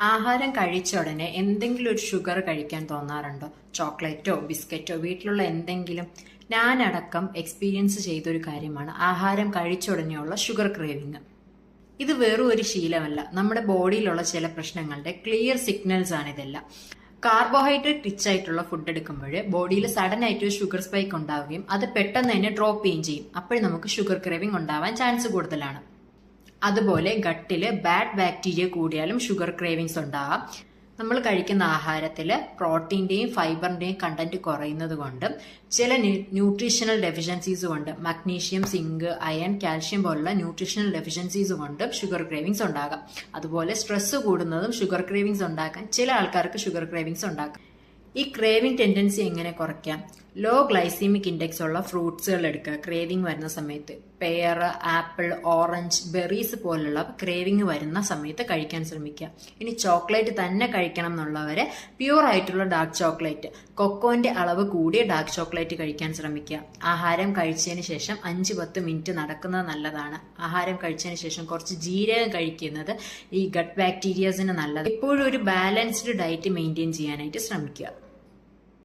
ആഹാരം കഴിച്ച ഉടനെ എന്തെങ്കിലും ഒരു ഷുഗർ കഴിക്കാൻ തോന്നാറുണ്ടോ? ചോക്ലേറ്റോ ബിസ്ക്കറ്റോ വീട്ടിലുള്ള എന്തെങ്കിലും? ഞാനടക്കം എക്സ്പീരിയൻസ് ചെയ്തൊരു കാര്യമാണ് ആഹാരം കഴിച്ച ഉടനെയുള്ള ഷുഗർ ക്രേവിങ്. ഇത് വെറും ഒരു ശീലമല്ല, നമ്മുടെ ബോഡിയിലുള്ള ചില പ്രശ്നങ്ങളുടെ ക്ലിയർ സിഗ്നൽസ് ആണ് ഇതെല്ലാം. കാർബോഹൈഡ്രേറ്റ് റിച്ച് ആയിട്ടുള്ള ഫുഡ് എടുക്കുമ്പോൾ ബോഡിയിൽ സഡൻ ആയിട്ട് ഒരു ഷുഗർ സ്പൈക്ക് ഉണ്ടാവുകയും അത് പെട്ടെന്ന് തന്നെ ഡ്രോപ്പ് ചെയ്യുകയും ചെയ്യും. അപ്പോൾ നമുക്ക് ഷുഗർ ക്രേവിംഗ് ഉണ്ടാവാൻ ചാൻസ് കൂടുതലാണ്. അതുപോലെ ഗട്ടില് ബാഡ് ബാക്ടീരിയ കൂടിയാലും ഷുഗർ ക്രേവിങ്സ് ഉണ്ടാകാം. നമ്മൾ കഴിക്കുന്ന ആഹാരത്തിൽ പ്രോട്ടീന്റെയും ഫൈബറിന്റെയും കണ്ടന്റ് കുറയുന്നത് കൊണ്ടും ചില ന്യൂട്രീഷണൽ ഡെഫിഷ്യൻസീസ് കൊണ്ട് മഗ്നീഷ്യം, സിങ്ക്, അയൺ, കാൽഷ്യം പോലുള്ള ന്യൂട്രീഷണൽ ഡെഫിഷ്യൻസീസ് കൊണ്ടും ഷുഗർ ക്രേവിങ്സ് ഉണ്ടാകാം. അതുപോലെ സ്ട്രെസ് കൂടുന്നതും ഷുഗർ ക്രേവിങ്സ് ഉണ്ടാക്കാൻ ചില ആൾക്കാർക്ക് ഷുഗർ ക്രേവിങ്സ് ഉണ്ടാക്കാം. ഈ ക്രേവിംഗ് ടെൻഡൻസി എങ്ങനെ കുറയ്ക്കാം? ലോ ഗ്ലൈസീമിക് ഇൻഡെക്സ് ഉള്ള ഫ്രൂട്ട്സുകൾ എടുക്കുക ക്രേവിംഗ് വരുന്ന സമയത്ത്. പെയർ, ആപ്പിൾ, ഓറഞ്ച്, ബെറീസ് പോലുള്ള ക്രേവിംഗ് വരുന്ന സമയത്ത് കഴിക്കാൻ ശ്രമിക്കുക. ഇനി ചോക്ലേറ്റ് തന്നെ കഴിക്കണം എന്നുള്ളവരെ പ്യൂർ ആയിട്ടുള്ള ഡാർക്ക് ചോക്ലേറ്റ്, കൊക്കോന്റെ അളവ് കൂടിയ ഡാർക്ക് ചോക്ലേറ്റ് കഴിക്കാൻ ശ്രമിക്കുക. ആഹാരം കഴിച്ചതിന് ശേഷം 5-10 മിനിറ്റ് നടക്കുന്നത് നല്ലതാണ്. ആഹാരം കഴിച്ചതിന് ശേഷം കുറച്ച് ജീരകം കഴിക്കുന്നത് ഈ ഗട്ട് ബാക്ടീരിയസിന് നല്ലത്. എപ്പോഴും ഒരു ബാലൻസ്ഡ് ഡയറ്റ് മെയിൻറ്റെയിൻ ചെയ്യാനായിട്ട് ശ്രമിക്കുക.